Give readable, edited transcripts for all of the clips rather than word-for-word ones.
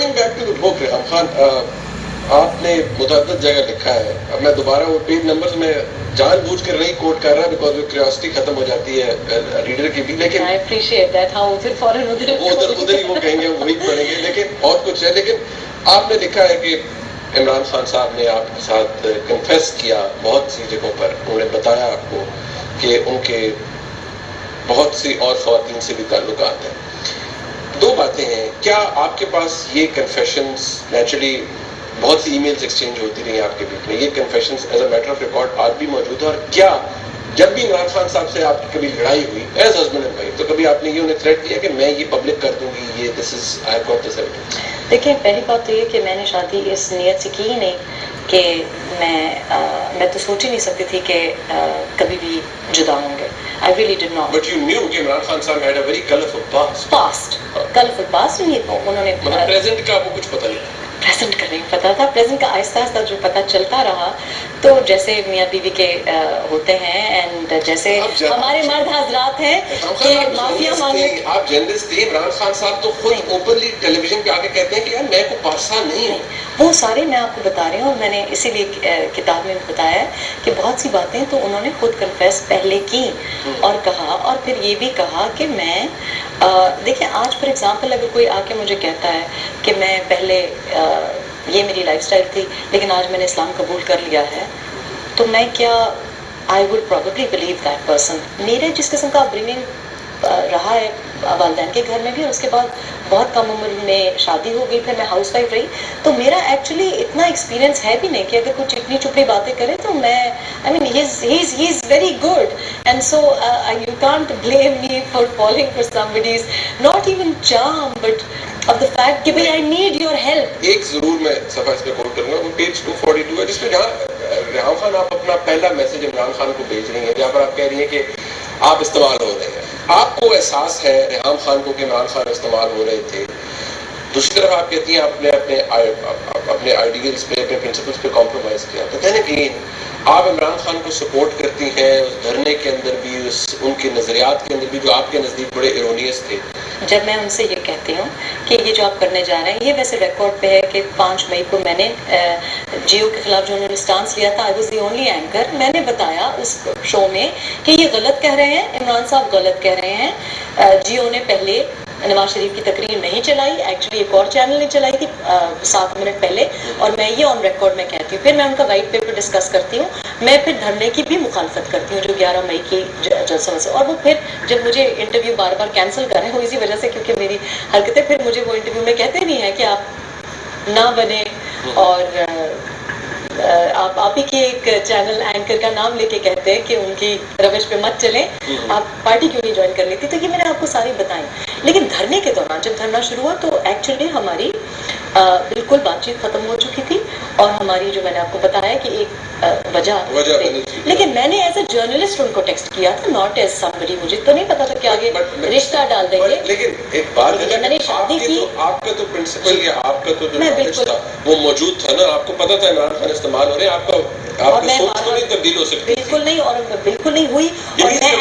Going back to the book, Reham Khan, آپ نے متعدد جگہ لکھا ہے. اب میں دوبارہ وہ پیج نمبرز میں جان بوجھ کر نہیں کوٹ کر رہا بیکاز وہ کیوریوسٹی ختم ہو جاتی ہے ریڈر کی بھی, لیکن I appreciate that how ادھر ہی وہ کہیں گے وہی پڑھیں گے, لیکن بہت کچھ ہے. لیکن آپ نے لکھا ہے کہ عمران خان صاحب نے آپ کے ساتھ کنفیس کیا بہت سی جگہوں پر, انہوں نے بتایا آپ کو کہ ان کے بہت سی اور خواتین سے بھی تعلقات ہیں. دو باتیں ہیں, کیا آپ کے پاس یہ کنفیشنز نیچرلی بہت سی ای میلز ایکسچینج ہوتی رہی آپ کے بیچ میں, یہ confessions as a matter of record آج بھی موجود ہے, اور کیا جب بھی عمران خان صاحب سے آپ کی کبھی لڑائی ہوئی ایز ہسبینڈ اینڈ وائف تو کبھی آپ نے یہ انہیں تھریٹ کیا کہ میں یہ پبلک کر دوں گی, یہ this is I have got this evidence? دیکھیں, پہلی بات تو یہ کہ میں نے شادی اس نیت سے کی ہی نہیں کہ میں تو سوچ ہی نہیں سکتی تھی کہ کبھی بھی جدا ہوں گے. I really did not. But you knew کہ عمران خان صاحب had a very colorful past. Colorful past, انہوں نے مطلب پریزنٹ کا وہ کچھ پتہ نہیں, پریزنٹ کا نہیں پتا تھا. پریزنٹ کا آہستہ آہستہ جو پتہ چلتا رہا تو جیسے میاں بیوی کے ہوتے ہیں اینڈ جیسے ہمارے مرد حضرات ہیں کہ معافیا مانگے. آپ جرنلسٹ تھے, عمران خان صاحب تو خود اوپنلی ٹیلی ویژن پہ آ کے کہتے ہیں کہ یار میں کو پاسا نہیں ہوں. وہ سارے میں آپ کو بتا رہی ہوں, اور میں نے اسی لیے کتاب میں بتایا ہے کہ بہت سی باتیں تو انہوں نے خود کنفیس پہلے کی اور کہا, اور پھر یہ بھی کہا کہ میں دیکھیں آج فار ایگزامپل اگر کوئی آ کے مجھے کہتا ہے کہ میں پہلے یہ میری لائف اسٹائل تھی لیکن آج میں نے اسلام قبول کر لیا ہے, تو میں کیا I would probably believe that person. میرے جس قسم کا اپبرننگ رہا ہے والدین کے گھر میں بھی, اور اس کے بعد بہت کم عمر میں شادی ہو گئی, پھر میں ہاؤس وائف رہی, تو میرا ایکچولی اتنا ایکسپیرینس ہے بھی نہیں کہ اگر کوئی چپنی چپڑی باتیں کرے تو میں I mean he is very good, and so you can't blame me for falling for somebody's not even charm but of the fact کہ بھائی I need your help. ایک ضرور میں صفحہ اس پہ کوٹ کروں گا, وہ پیج 242 ہے جس پہ جہاں ریحام خان آپ اپنا پہلا میسج عمران خان کو بھیج رہی ہیں, جہاں پر آپ کہہ رہی ہیں کہ آپ استعمال ہو رہے ہیں. آپ کو احساس ہے ریحام خان کو کہ عمران خان استعمال ہو رہے تھے, دوسری طرف آپ کہتی ہیں آپ نے اپنے آئیڈیلز پہ اپنے پرنسپلز پہ کمپرومائز کیا, تو دین اگین آپ عمران خان کو سپورٹ کرتی ہیں اس دھرنے کے اندر بھی, ان کے نظریات کے اندر بھی جو آپ کے نزدیک بڑے ایرونیس تھے. جب میں ان سے یہ کہتی ہوں کہ یہ جو آپ کرنے جا رہے ہیں, یہ ویسے ریکارڈ پہ ہے کہ 5 مئی کو میں نے جیو کے خلاف جو انہوں نے اسٹانس لیا تھا, I was the only anchor, میں نے بتایا اس شو میں کہ یہ غلط کہہ رہے ہیں, عمران صاحب غلط کہہ رہے ہیں. جیو نے پہلے نواز شریف کی تقریر نہیں چلائی, ایکچولی ایک اور چینل نے چلائی تھی 7 منٹ پہلے, اور میں یہ آن ریکارڈ میں کہتی ہوں. پھر میں ان کا وائٹ پیپر ڈسکس کرتی ہوں, میں پھر دھرنے کی بھی مخالفت کرتی ہوں جو 11 مئی کی جلسوں سے, اور وہ پھر جب مجھے انٹرویو بار بار کینسل کر رہے ہیں وہ اسی وجہ سے کیونکہ میری حرکتیں, پھر مجھے وہ انٹرویو میں کہتے نہیں ہیں کہ آپ نہ بنے اور آپ ہی کے ایک چینل اینکر کا نام لے کے کہتے ہیں کہ ان کی روش پہ مت چلیں, آپ پارٹی کیوں نہیں جوائن کر لیتی. تو یہ میں نے آپ کو ساری بتائیں. لیکن دھرنے کے دوران جب دھرنا شروع ہوا تو ایکچولی ہماری بالکل بات چیت ختم ہو چکی تھی, اور ہماری جو میں نے آپ کو بتایا کہ ایک وجہ لیکن میں نے ایز اے جرنلسٹ ان کو ٹیکسٹ کیا تھا, ناٹ ایز somebody. مجھے تو نہیں پتا تھا کہ آگے رشتہ ڈال دیں گے. لیکن ایک بات ہے, میں نے شادی کی, آپ کا تو پرنسپل یا آپ کا تو جو نالج تھا وہ موجود تھا نا, آپ کو پتا تھا عمران خان استعمال ہو رہے ہیں, آپ کی سوچ تو نہیں تبدیل ہو سکتی. بالکل نہیں, اور بالکل نہیں ہوئی. اور میں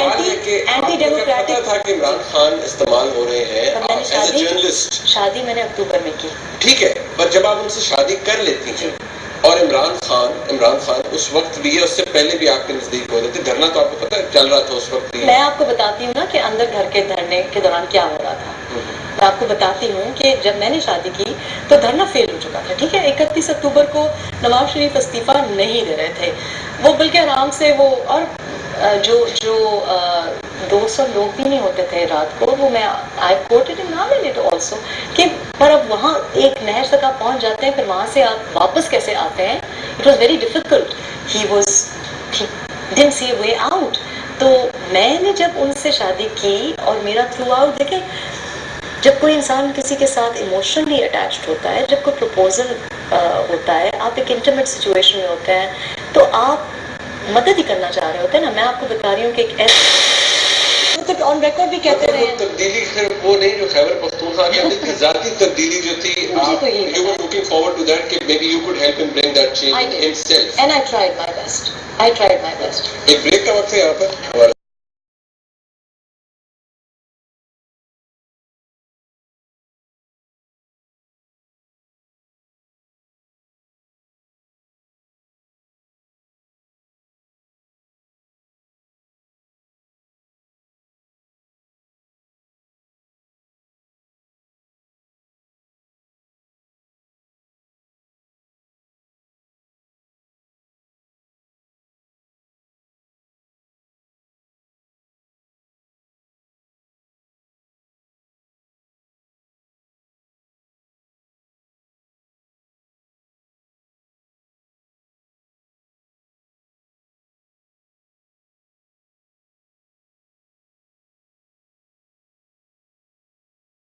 اینٹی ڈیموکریٹک تھا کہ عمران خان استعمال ہو رہے ہیں ایز اے جرنلسٹ. شادی میں نے اکتوبر میں کی, ٹھیک ہے, پر جب آپ ان سے شادی کر لیتی ہیں, اور عمران خان اس وقت بھی ہے, اس سے پہلے بھی آپ کے نزدیک ہو رہے تھے, دھرنا تو آپ کو پتا چل رہا تھا اس وقت بھی. میں آپ کو بتاتی ہوں نا کہ اندر گھر کے دھرنے کے دوران کیا ہو رہا تھا. میں آپ کو بتاتی ہوں کہ جب میں نے شادی کی تو دھرنا فیل ہو چکا تھا, ٹھیک ہے. 31 اکتوبر کو نواز شریف استعفیٰ نہیں دے رہے تھے, وہ بلکہ آرام سے وہ, اور جو 200 لوگ بھی نہیں ہوتے تھے رات کو, وہ میں آئی کوٹڈ ان نامنیٹ آلسو کہ پر اب وہاں ایک نہر تک آپ پہنچ جاتے ہیں, پھر وہاں سے آپ واپس کیسے آتے ہیں. It was very difficult, he didn't see a way out. تو میں نے جب ان سے شادی کی, اور میرا تھرو آؤٹ دیکھیں, جب کوئی انسان کسی کے ساتھ ایموشنلی اٹیچڈ ہوتا ہے, جب کوئی پرپوزل ہوتا ہے, آپ ایک انٹیمیٹ سچویشن میں ہوتے ہیں, تو آپ مدد ہی کرنا چاہ رہے ہوتے ہیں نا. میں آپ کو بتا رہی ہوں کہ ایک ایسے آن ریکارڈ بھی کہتے رہے ہیں تبدیلی وہ نہیں جو خیبر پختونخوا کے اندر تھی, ذاتی تبدیلی جو تھی, you were looking forward to that کہ maybe you could help him bring that change himself. And I tried my best. ایک بریک کا وقت ہے یہاں پر.